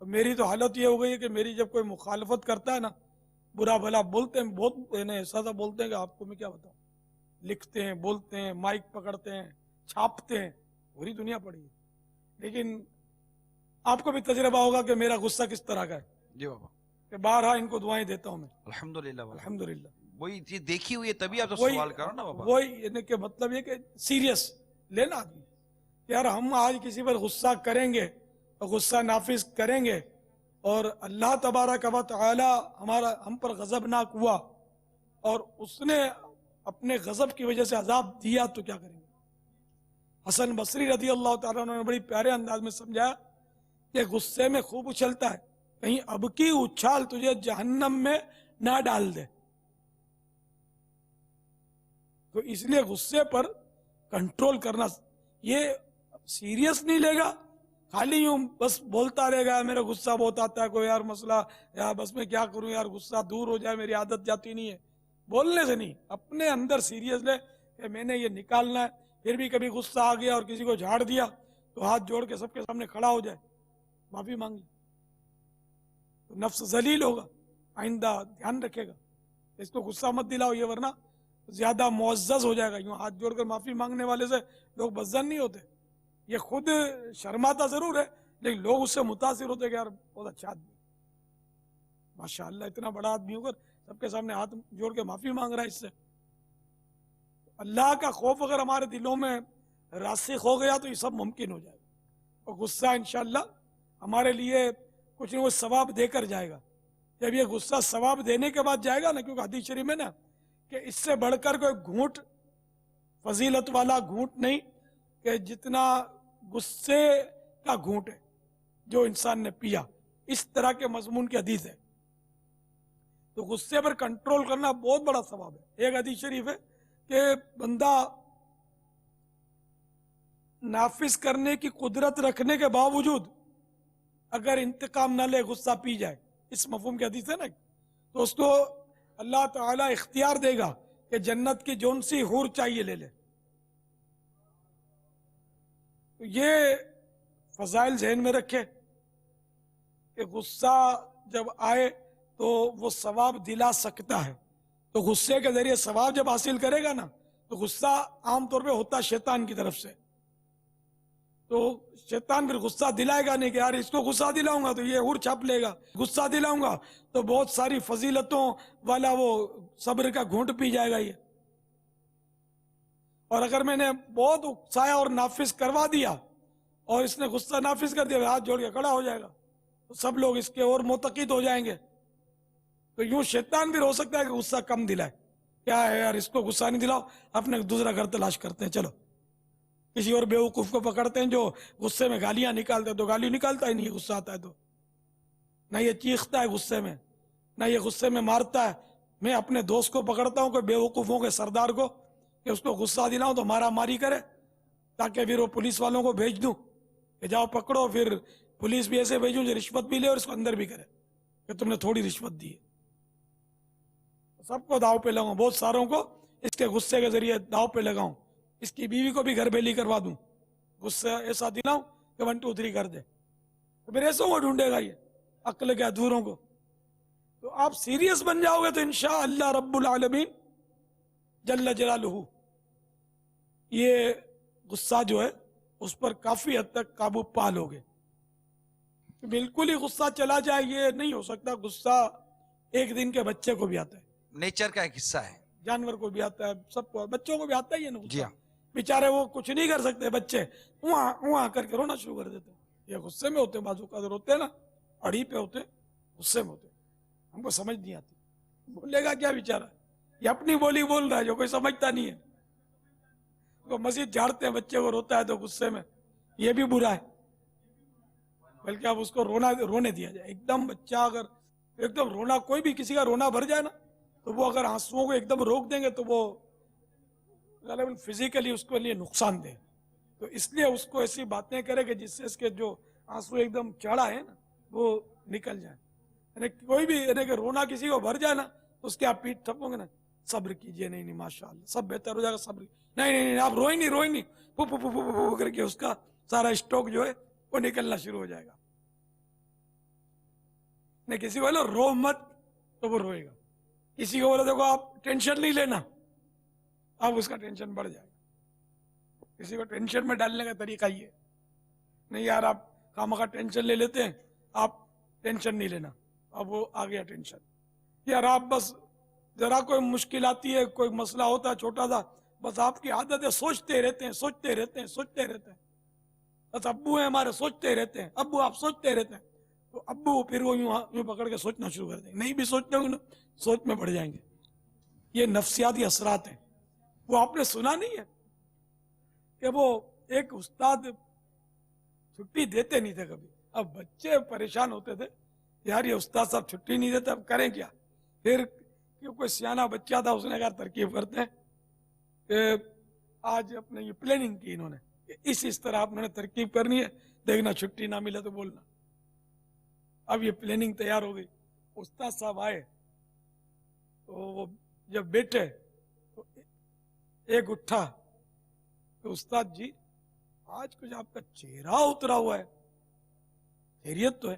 تو میری تو حالت یہ ہو گئی ہے کہ میری جب کوئی مخالفت کرتا ہے نا، برا بھلا بولتے ہیں، بہت ایسا سا بولتے ہیں کہ آپ کو میں کیا بتاؤں، لکھتے ہیں، بولتے ہیں، مائک پکڑتے ہیں، چھاپتے ہیں، پوری دنیا پڑی ہے. لیکن آپ کو بھی تجربہ ہوگا کہ میرا غصہ کس طرح کا ہے. جی بابا، کہ بارہا ان کو دعائیں دیتا ہوں میں، الحمدللہ. الحمدللہ. وہی چیز دیکھی ہوئی ہے تبھی آپ تو سوال کرو نا بابا. وہی یعنی کہ مطلب یہ کہ سیریس لینا آدمی، یار ہم آج کسی پر غصہ کریں گے تو غصہ نافذ کریں گے، اور اللہ تبارک و تعالی ہم پر غضبناک ہوا اور اس نے اپنے غضب کی وجہ سے عذاب دیا تو کیا کریں گے. حسن بصری رضی اللہ تعالیٰ عنہ نے بڑی پیارے انداز میں سمجھایا کہ غصے میں خوب اچھلتا ہے، کہیں اب کی اچھال تجھے جہنم میں نہ ڈال دے. تو اس لیے غصے پر کنٹرول کرنا، یہ سیریس نہیں لے گا، خالی یوں بس بولتا رہے گا میرا غصہ بہت آتا ہے، کوئی یار مسئلہ، یار بس میں کیا کروں، یار غصہ دور ہو جائے، میری عادت جاتی نہیں ہے. بولنے سے نہیں، اپنے اندر سیریس لے کہ میں نے یہ نکالنا ہے. پھر بھی کبھی غصہ آ گیا اور کسی کو جھاڑ دیا تو ہاتھ جوڑ کے سب کے سامنے کھڑا ہو جائے، معافی مانگی. تو نفس ذلیل ہوگا. آئندہ دھیان رکھے گا اس کو غصہ مت دلاؤ یہ، ورنہ زیادہ معزز ہو جائے گا. یوں ہاتھ جوڑ کر معافی مانگنے والے سے لوگ بدظن نہیں ہوتے. یہ خود شرماتا ضرور ہے لیکن لوگ اس سے متاثر ہوتے کہ یار بہت اچھا آدمی، ماشاء اللہ اتنا بڑا آدمی ہو کر سب کے سامنے ہاتھ جوڑ کے معافی مانگ رہا ہے. اس سے اللہ کا خوف اگر ہمارے دلوں میں راسخ ہو گیا تو یہ سب ممکن ہو جائے گا. اور غصہ انشاءاللہ ہمارے لیے کچھ نہ کچھ ثواب دے کر جائے گا. جب یہ غصہ ثواب دینے کے بعد جائے گا نا، کیونکہ حدیث شریف میں نا کہ اس سے بڑھ کر کوئی گھونٹ فضیلت والا گھونٹ نہیں کہ جتنا غصے کا گھونٹ ہے جو انسان نے پیا، اس طرح کے مضمون کی حدیث ہے. تو غصے پر کنٹرول کرنا بہت بڑا ثواب ہے. ایک حدیث شریف ہے کہ بندہ نافذ کرنے کی قدرت رکھنے کے باوجود اگر انتقام نہ لے، غصہ پی جائے، اس مفہوم کی حدیث ہے نا، تو اس کو اللہ تعالیٰ اختیار دے گا کہ جنت کی جون سی حور چاہیے لے لے. تو یہ فضائل ذہن میں رکھے کہ غصہ جب آئے تو وہ ثواب دلا سکتا ہے. تو غصے کے ذریعے ثواب جب حاصل کرے گا نا، تو غصہ عام طور پہ ہوتا شیطان کی طرف سے. تو شیطان پھر غصہ دلائے گا نہیں کہ یار اس کو غصہ دلاؤں گا تو یہ حور چھاپ لے گا، غصہ دلاؤں گا تو بہت ساری فضیلتوں والا وہ صبر کا گھونٹ پی جائے گا یہ. اور اگر میں نے بہت اکسایا اور نافذ کروا دیا اور اس نے غصہ نافذ کر دیا، ہاتھ جوڑ کے کھڑا ہو جائے گا تو سب لوگ اس کے اور معتقد ہو جائیں گے. تو یوں شیطان بھی ہو سکتا ہے کہ غصہ کم دلائے، کیا ہے یار اس کو غصہ نہیں دلاؤ، اپنے دوسرا گھر تلاش کرتے ہیں. چلو کسی اور بیوقوف کو پکڑتے ہیں جو غصے میں گالیاں نکالتے ہیں، تو گالی نکالتا ہی نہیں، غصہ آتا ہے تو نہ یہ چیختا ہے غصے میں، نہ یہ غصے میں مارتا ہے. میں اپنے دوست کو پکڑتا ہوں کہ بیوقوفوں کے سردار کو کہ اس کو غصہ دلاؤں تو مارا ماری کرے، تاکہ پھر وہ پولیس والوں کو بھیج دوں کہ جاؤ پکڑو. پھر پولیس بھی ایسے بھیجوں جو رشوت بھی لے اور اس کو اندر بھی کرے کہ تم نے تھوڑی رشوت دی ہے. سب کو داؤ پہ لگاؤں، بہت ساروں کو اس کے غصے کے ذریعے داؤ پہ لگاؤں. اس کی بیوی کو بھی گھر بیلی کروا دوں، غصہ ایسا دلاؤں کہ 1 2 3 کر دے. تو پھر ایسوں کو ڈھونڈے گا یہ عقل کے ادھوروں کو. تو آپ سیریس بن جاؤ گے تو انشاءاللہ رب العالمین جل جلالہ یہ غصہ جو ہے اس پر کافی حد تک قابو پا لو گے. بالکل ہی غصہ چلا جائے یہ نہیں ہو سکتا. غصہ ایک دن کے بچے کو بھی آتا ہے، نیچر کا ایک حصہ ہے، جانور کو بھی آتا ہے، سب کو، بچوں کو بھی آتا ہی ہے نا. جی ہاں، بیچارے وہ کچھ نہیں کر سکتے بچے، وہاں کر کے رونا شروع کر دیتے. یہ غصے میں ہوتے ہیں، بازو کا ہوتے ہیں نا، اڑی پہ ہوتے، غصے میں ہوتے. ہم کو سمجھ نہیں آتی، بولے گا کیا بیچارہ، یہ اپنی بولی بول رہا ہے جو کوئی سمجھتا نہیں ہے. وہ مسجد جھاڑتے ہیں بچے کو، روتا ہے تو غصے میں، یہ بھی برا ہے. بلکہ اب اس کو رونے دیا جائے. ایک دم بچہ اگر ایک دم رونا، کوئی بھی کسی کا رونا بھر جائے نا، تو وہ اگر آنسوؤں کو ایک دم روک دیں گے تو وہ غالباً فزیکلی اس کے لیے نقصان دہ. تو اس لیے اس کو ایسی باتیں کرے کہ جس سے اس کے جو آنسو ایک دم چڑھا ہے نا وہ نکل جائے. یعنی کوئی بھی یعنی کہ رونا کسی کو بھر جائے نا تو اس کے آپ پیٹ تھپو گے نا، صبر کیجئے، نہیں ماشاءاللہ سب بہتر ہو جائے گا، صبر نہیں آپ روئیں نہیں پو پو پو پو پو کر کے اس کا سارا اسٹاک جو ہے وہ نکلنا شروع ہو جائے گا. نہیں کسی کو بولو رو مت تو وہ روئے گا. کسی کو بولو دیکھو آپ ٹینشن نہیں لینا، اب اس کا ٹینشن بڑھ جائے گا. کسی کو ٹینشن میں ڈالنے کا طریقہ یہ نہیں، یار آپ خامخواہ ٹینشن لے لیتے ہیں، آپ ٹینشن نہیں لینا، اب وہ آ گیا ٹینشن. یار آپ بس ذرا کوئی مشکل آتی ہے، کوئی مسئلہ ہوتا ہے چھوٹا سا، بس آپ کی عادت ہے سوچتے رہتے ہیں. بس ابو ہیں ہمارے، سوچتے رہتے ہیں، ابو آپ سوچتے رہتے ہیں. تو ابو پھر وہ یوں پکڑ کے سوچنا شروع کر دیں گے. نہیں بھی سوچتے ہوں گے نا، سوچ میں پڑ جائیں گے. یہ نفسیاتی اثرات ہیں. وہ آپ نے سنا نہیں ہے کہ وہ ایک استاد چھٹی دیتے نہیں تھے کبھی. اب بچے پریشان ہوتے تھے، یار یہ استاد صاحب چھٹی نہیں دیتے، اب کریں کیا. پھر کوئی سیانا بچہ تھا، اس نے کہا ترکیب کرتے ہیں کہ آج اپنے یہ پلاننگ کی انہوں نے کہ اس طرح آپ نے ترکیب کرنی ہے، دیکھنا چھٹی نہ ملے تو بولنا. اب یہ پلاننگ تیار ہو گئی. استاد صاحب آئے تو وہ جب بیٹھے تو ایک اٹھا کہ استاد جی آج کچھ آپ کا چہرہ اترا ہوا ہے، خیریت تو ہے؟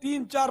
3 4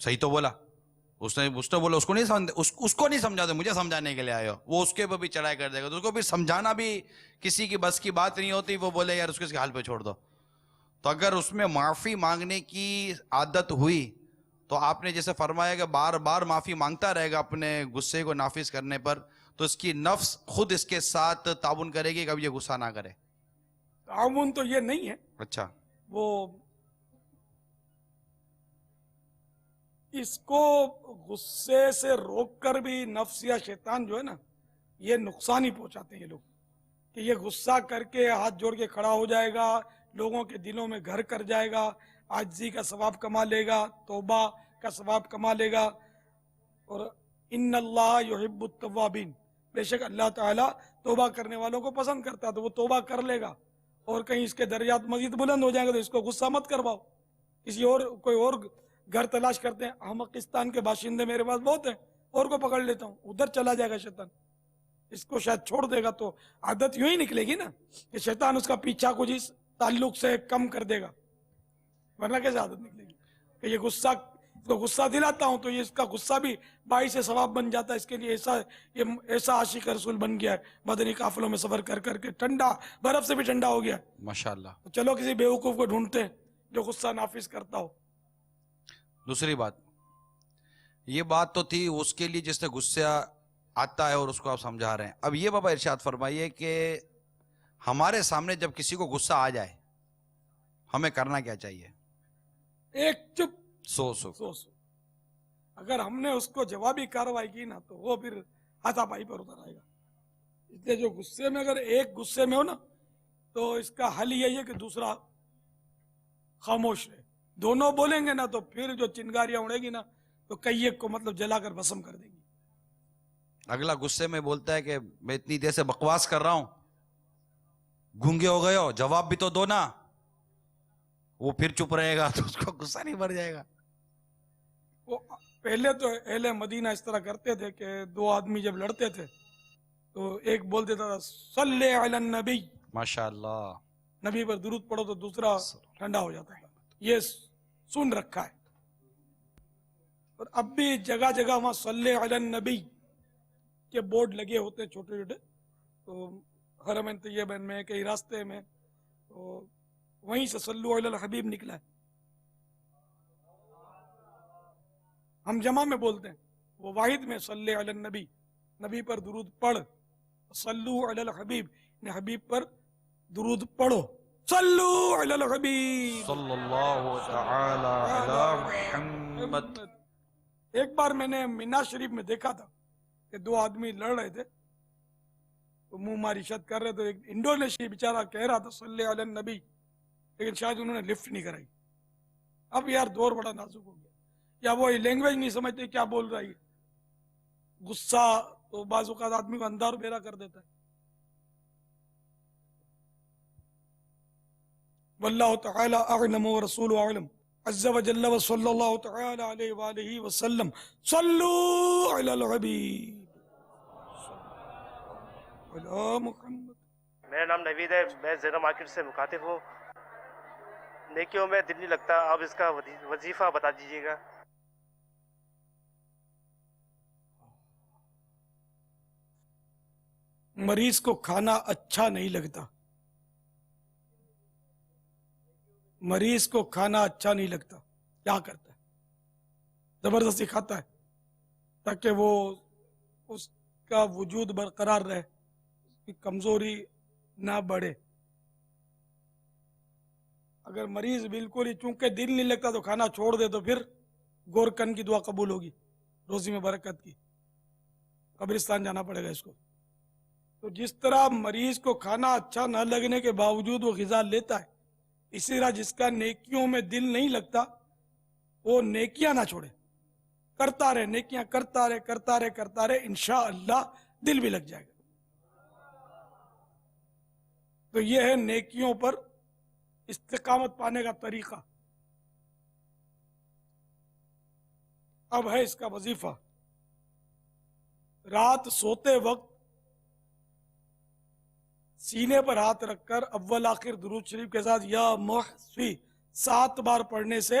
صحیح تو بولا اس نے بولا اس کو نہیں سمجھا تو مجھے سمجھانے کے لیے آئے ہو. وہ اس کے اوپر بھی چڑھائی کر دے گا تو اس کو پھر سمجھانا بھی کسی کی بس کی بات نہیں ہوتی. وہ بولے یار اس کو اس کے حال پہ چھوڑ دو. تو اگر اس میں معافی مانگنے کی عادت ہوئی تو آپ نے جیسے فرمایا کہ بار بار معافی مانگتا رہے گا اپنے غصے کو نافذ کرنے پر, تو اس کی نفس خود اس کے ساتھ تعاون کرے گی کہ اب یہ غصہ نہ کرے. تعاون تو یہ نہیں ہے. اچھا, وہ اس کو غصے سے روک کر بھی نفس یا شیطان جو ہے نا یہ نقصان ہی پہنچاتے ہیں یہ لوگ, کہ یہ غصہ کر کے ہاتھ جوڑ کے کھڑا ہو جائے گا, لوگوں کے دلوں میں گھر کر جائے گا, عاجزی کا ثواب کما لے گا, توبہ کا ثواب کما لے گا. اور ان اللہ یحب التوابین, بے شک اللہ تعالیٰ توبہ کرنے والوں کو پسند کرتا ہے, تو وہ توبہ کر لے گا. اور کہیں اس کے درجات مزید بلند ہو جائیں گے تو اس کو غصہ مت کرواؤ, کسی اور کوئی اور گھر تلاش کرتے ہیں. ہم پاکستان کے باشندے میرے پاس بہت ہیں, اور کو پکڑ لیتا ہوں, ادھر چلا جائے گا شیطان, اس کو شاید چھوڑ دے گا تو عادت یوں ہی نکلے گی نا کہ شیطان اس کا پیچھا کچھ اس تعلق سے کم کر دے گا, ورنہ کیسے عادت نکلے گی کہ یہ غصہ, اس کو غصہ دلاتا ہوں تو یہ اس کا غصہ بھی باعث ثواب بن جاتا ہے. اس کے لیے ایسا عاشق رسول بن گیا ہے, مدنی قافلوں میں سفر کر کر کے ٹھنڈا, برف سے بھی ٹھنڈا ہو گیا. ماشاءاللہ. چلو کسی بیوقوف کو ڈھونڈتے ہیں جو غصہ نافذ کرتا ہو. دوسری بات, یہ بات تو تھی اس کے لیے جس سے غصہ آتا ہے اور اس کو آپ سمجھا رہے ہیں. اب یہ بابا ارشاد فرمائیے کہ ہمارے سامنے جب کسی کو غصہ آ جائے ہمیں کرنا کیا چاہیے؟ ایک چپ سو اگر ہم نے اس کو جوابی کارروائی کی نا تو وہ پھر ہاتھا پائی پر اتر آئے گا. اس لیے جو غصے میں, اگر ایک غصے میں ہو نا تو اس کا حل یہی ہے کہ دوسرا خاموش رہے. دونوں بولیں گے نا تو پھر جو چنگاریاں اڑے گی نا تو کئی ایک کو مطلب جلا کر بھسم کر دیں گی. اگلا غصے میں بولتا ہے کہ میں اتنی دیر سے بکواس کر رہا ہوں, گونگے ہو گئے ہو, جواب بھی تو دو نا. وہ پھر چپ رہے گا تو اس کو غصہ نہیں بھر جائے گا. وہ پہلے تو اہل مدینہ اس طرح کرتے تھے کہ دو آدمی جب لڑتے تھے تو ایک بول دیتا تھا صلی علی النبی, ماشاءاللہ, نبی پر درود پڑھو, تو دوسرا ٹھنڈا ہو جاتا ہے. یہ سن رکھا ہے. اور اب بھی جگہ جگہ وہاں صلی علی النبی کے بورڈ لگے ہوتے ہیں چھوٹے چھوٹے, تو حرمین طیبین میں کئی راستے میں, تو وہیں سے صلو علی الحبیب نکلا ہے. ہم جمع میں بولتے ہیں, وہ واحد میں صلی علی النبی, نبی پر درود پڑھ, صلو علی الحبیب, حبیب پر درود پڑھو, صلو علی الحبیب صلی اللہ تعالی علی محمد. ایک بار میں نے مینا شریف میں دیکھا تھا کہ دو آدمی لڑ رہے تھے, تو منہ ماری شت کر رہے تھے. ایک انڈونیشیا بیچارہ کہہ رہا تھا صلی علی النبی, لیکن شاید انہوں نے لفٹ نہیں کرائی. اب یار دور بڑا نازک ہو گیا, یا وہ لینگویج نہیں سمجھتے کیا بول رہا ہے. غصہ تو بعض اوقات آدمی کو اندھا اور بیرا کر دیتا ہے. واللہ تعالی اعلم ورسول اعلم عز وجل وصلی اللہ تعالی علیہ وآلہ وسلم. صلو علی الحبیب علی محمد. میرا نام نوید ہے, میں زیرہ مارکیٹ سے مخاطب ہوں. نیکیوں میں دل نہیں لگتا, آپ اس کا وظیفہ بتا دیجیے گا. مریض کو کھانا اچھا نہیں لگتا, مریض کو کھانا اچھا نہیں لگتا, کیا کرتا ہے؟ زبردستی کھاتا ہے تاکہ وہ اس کا وجود برقرار رہے, اس کی کمزوری نہ بڑھے. اگر مریض بالکل ہی چونکہ دل نہیں لگتا تو کھانا چھوڑ دے تو پھر گورکن کی دعا قبول ہوگی, روزی میں برکت کی, قبرستان جانا پڑے گا اس کو. تو جس طرح مریض کو کھانا اچھا نہ لگنے کے باوجود وہ غذا لیتا ہے, اسی طرح جس کا نیکیوں میں دل نہیں لگتا وہ نیکیاں نہ چھوڑے, کرتا رہے, نیکیاں کرتا رہے کرتا رہے کرتا رہے, انشاءاللہ دل بھی لگ جائے گا. تو یہ ہے نیکیوں پر استقامت پانے کا طریقہ. اب ہے اس کا وظیفہ, رات سوتے وقت سینے پر ہاتھ رکھ کر اول آخر درود شریف کے ساتھ یا محصی 7 بار پڑھنے سے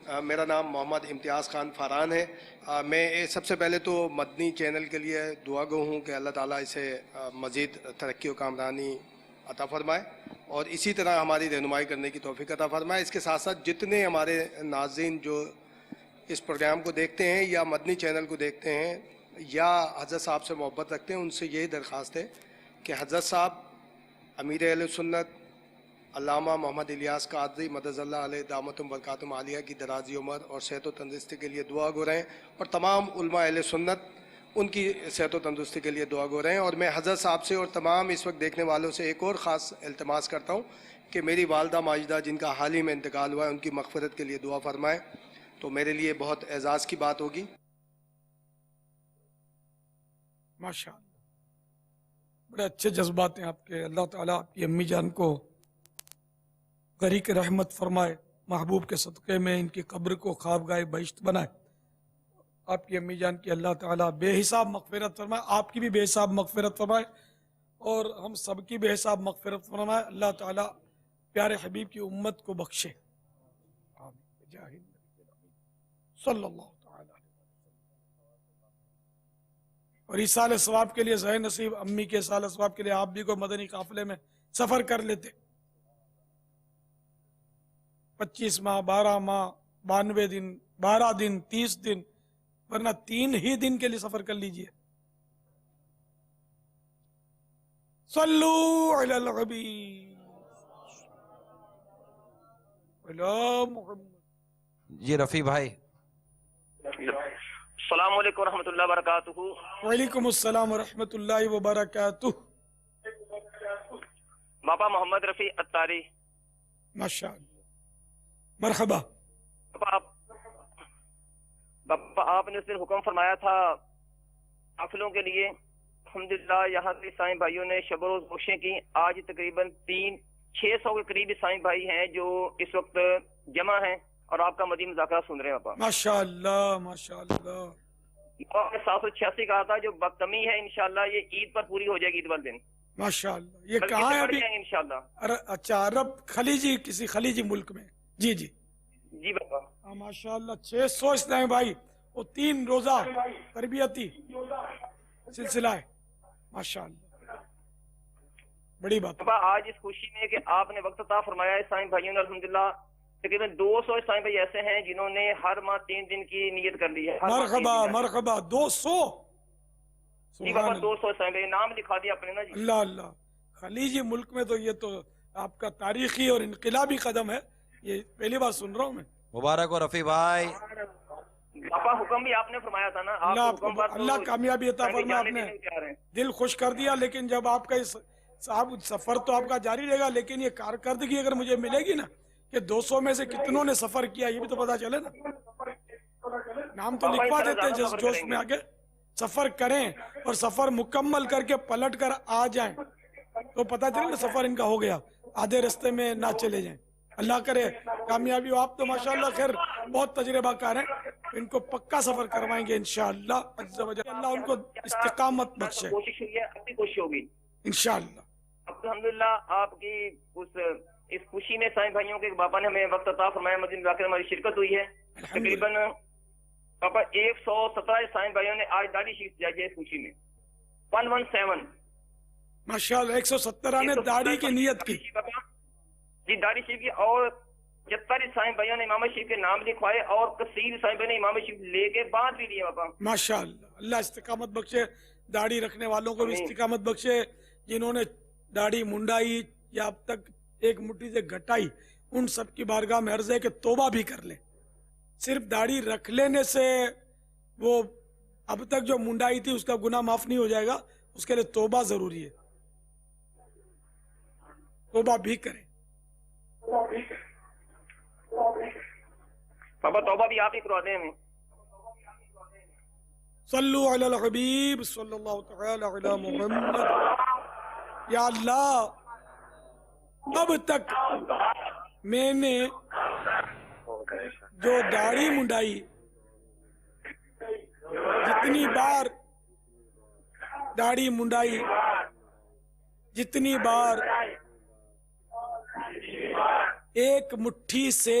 میرا نام محمد امتیاز خان فاران ہے. میں سب سے پہلے تو مدنی چینل کے لیے دعا گو ہوں کہ اللہ تعالیٰ اسے مزید ترقی و کامرانی عطا فرمائے اور اسی طرح ہماری رہنمائی کرنے کی توفیق عطا فرمائے. اس کے ساتھ ساتھ جتنے ہمارے ناظرین جو اس پروگرام کو دیکھتے ہیں یا مدنی چینل کو دیکھتے ہیں یا حضرت صاحب سے محبت رکھتے ہیں، ان سے یہی درخواست ہے کہ حضرت صاحب امیر اہل سنت علامہ محمد الیاس قادری مدد اللہ علیہ دامت برکاتہم عالیہ کی درازی عمر اور صحت و تندرستی کے لیے دعا گو رہیں، اور تمام علماء اہل سنت ان کی صحت و تندرستی کے لیے دعا گو رہیں. اور میں حضرت صاحب سے اور تمام اس وقت دیکھنے والوں سے ایک اور خاص التماس کرتا ہوں کہ میری والدہ ماجدہ جن کا حال ہی میں انتقال ہوا ہے ان کی مغفرت کے لیے دعا فرمائیں، تو میرے لیے بہت اعزاز کی بات ہوگی. ماشاء اللہ، بڑے اچھے جذبات ہیں آپ کے. اللہ تعالیٰ آپ کی امی جان کو غریق رحمت فرمائے، محبوب کے صدقے میں ان کی قبر کو خوابگاہ بہشت بنائے. آپ کی امی جان کی اللہ تعالیٰ بے حساب مغفرت فرمائے، آپ کی بھی بے حساب مغفرت فرمائے اور ہم سب کی بے حساب مغفرت فرمائے. اللہ تعالیٰ پیارے حبیب کی امت کو بخشے. آمین. صلی اللہ تعالیٰ اور ایصال ثواب کے لیے ذہ نصیب امی کے ایصال ثواب کے لیے آپ بھی کو مدنی قافلے میں سفر کر لیتے. 25 ماہ 12 ماہ 92 دن 12 دن 30 دن ورنہ 3 ہی دن کے لیے سفر کر لیجئے. صلو علی الحبیب علی محمد. جی رفیع بھائی. السلام علیکم ورحمۃ اللہ وبرکاتہ. وعلیکم السلام ورحمۃ اللہ وبرکاتہ. باپا محمد رفیع اتاری. ماشاء اللہ، مرحبا. باپا آپ نے اس دن حکم فرمایا تھا قافلوں کے لیے. الحمدللہ یہاں کے عیسائی بھائیوں نے شب و روز کوششیں کی. آج تقریباً 600 کے قریب عیسائی بھائی ہیں جو اس وقت جمع ہیں اور آپ کا مدنی مذاکرہ سن رہے ہیں. باپا ماشاء اللہ ماشاء اللہ. آپ نے 786 کہا تھا جو کمی ہے انشاءاللہ یہ عید پر پوری ہو جائے گی، عید والے دن. ماشاء اللہ. یہ کہاں ہے ابھی؟ انشاءاللہ. اچھا، عرب خلیجی کسی خلیجی ملک میں. جی جی جی باپا. ماشاء اللہ 600 اسلامی بھائی، وہ 3 روزہ تربیتی سلسلہ ہے. ماشاء اللہ بڑی بات. باپا آج اس خوشی میں کہ آپ نے وقت عطا فرمایا عیسائی بھائیوں نے، الحمدللہ تقریباً 200 عیسائی بھائی ایسے ہیں جنہوں نے ہر ماہ 3 دن کی نیت کر لی ہے. مرحبا مرحبا. 200 جی باپا 200 عیسائی بھائی نام لکھا دیا اپنے نا. جی اللہ اللہ. خلیجی ملک میں تو یہ تو آپ کا تاریخی اور انقلابی قدم ہے، یہ پہلی بار سن رہا ہوں میں. مبارک ہو رفیع بھائی. باپا حکم بھی آپ نے فرمایا تھا نا. اللہ کامیابی عطا فرمائے. آپ نے دل خوش کر دیا. لیکن جب آپ کا صاحب سفر تو آپ کا جاری رہے گا، لیکن یہ کارکردگی اگر مجھے ملے گی نا کہ 200 میں سے کتنوں نے سفر کیا یہ بھی تو پتا چلے نا. نام تو لکھوا دیتے ہیں جس جوش میں آگے. سفر کریں اور سفر مکمل کر کے پلٹ کر آ جائیں تو پتا چلے نا سفر ان کا ہو گیا، آدھے رستے میں نہ چلے جائیں. اللہ کرے کامیابی ہو. آپ تو ماشاءاللہ خیر بہت تجربہ کار ہیں، ان کو پکا سفر کروائیں گے انشاءاللہ. اللہ ان کو استقامت بخشے. کوشش ہوئی ہے، اپنی کوشش ہوگی انشاءاللہ. الحمدللہ آپ کی اس خوشی میں عیسائی بھائیوں کے باپا نے ہمیں وقت عطا فرمایا، مدنی مذاکرے میں ہماری شرکت ہوئی ہے. تقریباً پاپا 117 عیسائی بھائیوں نے آج داڑھی شریف سجائی ہے اس خوشی میں. 117 ماشاءاللہ. 117 نے داڑھی کی نیت کی. جی داڑھی شریف کی. اور 75 عیسائی بھائیوں نے امام شریف کے نام لکھوائے اور کثیر عیسائی بھائی نے امام شریف لے کے بعد بھی لیے. باپا ماشاءاللہ. اللہ استقامت بخشے. داڑھی رکھنے والوں کو بھی استقامت بخشے. جنہوں نے داڑھی منڈائی یا اب تک ایک مٹھی سے گھٹائی، ان سب کی بارگاہ میں عرض ہے کہ توبہ بھی کر لیں. صرف داڑھی رکھ لینے سے وہ اب تک جو منڈائی تھی اس کا گناہ معاف نہیں ہو جائے گا. اس کے لیے توبہ ضروری ہے. توبہ بھی کریں. پاپا توبہ بھی آپ ہی کروا دیں ہمیں. صلو علی الحبیب صلی اللہ تعالی علی محمد. یا اللہ اب تک میں نے جو داڑھی منڈائی، جتنی بار داڑھی منڈائی، جتنی بار ایک مٹھی سے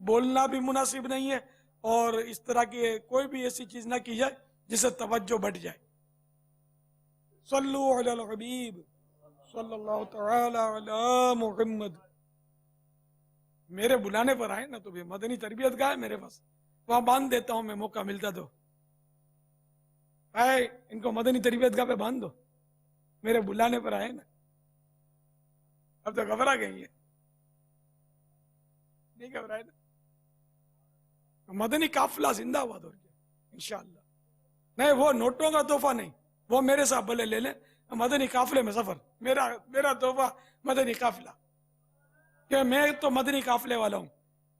بولنا بھی مناسب نہیں ہے اور اس طرح کی کوئی بھی ایسی چیز نہ کی جائے جسے توجہ بٹ جائے. صلو علی الحبیب صلی اللہ تعالی علی محمد. میرے بلانے پر آئے نا تو بھی مدنی تربیت گاہ ہے میرے پاس, وہاں باندھ دیتا ہوں میں, موقع ملتا تو آئے ان کو مدنی تربیت گاہ پہ باندھ دو, میرے بلانے پر آئے نا. اب تو گھبرا گئی ہے, نہیں گھبرائے نا. مدنی قافلہ زندہ ہوا تو انشاءاللہ. نہیں وہ نوٹوں کا تحفہ نہیں, وہ میرے ساتھ بھلے لے لیں, مدنی قافلے میں سفر, میرا تحفہ مدنی قافلہ, کہ میں تو مدنی قافلے والا ہوں.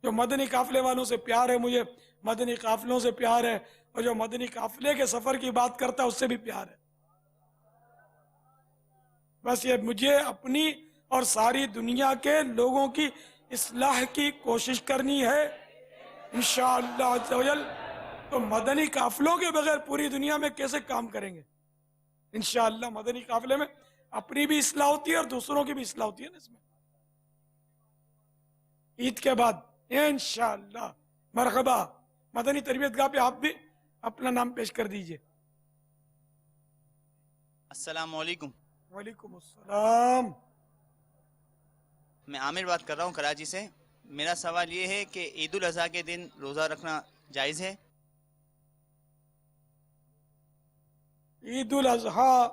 جو مدنی قافلے والوں سے پیار ہے مجھے, مدنی قافلوں سے پیار ہے, اور جو مدنی قافلے کے سفر کی بات کرتا ہے اس سے بھی پیار ہے. بس یہ مجھے اپنی اور ساری دنیا کے لوگوں کی اصلاح کی کوشش کرنی ہے انشاءاللہ عز و جل. تو مدنی قافلوں کے بغیر پوری دنیا میں کیسے کام کریں گے؟ انشاءاللہ مدنی قافلے میں اپنی بھی اصلاح ہوتی ہے اور دوسروں کی بھی اصلاح ہوتی ہے نا. اس میں عید کے بعد انشاءاللہ. مرحبا. مدنی تربیت گاہ پہ آپ بھی اپنا نام پیش کر دیجئے. السلام علیکم. وعلیکم السلام. میں عامر بات کر رہا ہوں کراچی سے. میرا سوال یہ ہے کہ عید الاضحیٰ کے دن روزہ رکھنا جائز ہے؟ عید الاضحیٰ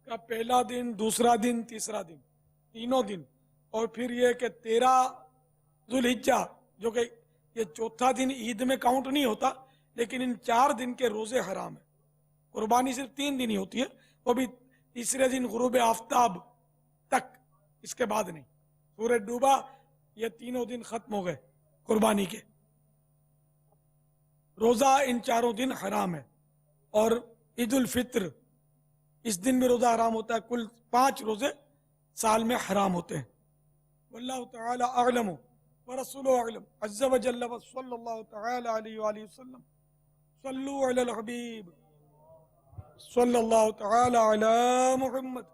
کا پہلا دن, دوسرا دن, تیسرا دن, تینوں دن, اور پھر یہ کہ 13 ذوالحجہ جو کہ یہ چوتھا دن عید میں کاؤنٹ نہیں ہوتا, لیکن ان 4 دن کے روزے حرام ہیں. قربانی صرف 3 دن ہی ہوتی ہے, وہ بھی تیسرے دن غروب آفتاب تک, اس کے بعد نہیں. سورج ڈوبا یہ تینوں دن ختم ہو گئے قربانی کے. روزہ ان 4 دن حرام ہے. اور عید الفطر اس دن میں روزہ حرام ہوتا ہے. کل 5 روزے سال میں حرام ہوتے ہیں. واللہ تعالی اعلم ورسولہ اعلم عز و جل صلی اللہ تعالی علیہ وآلہ وسلم. صلو علی الحبیب صلی اللہ تعالی علی محمد.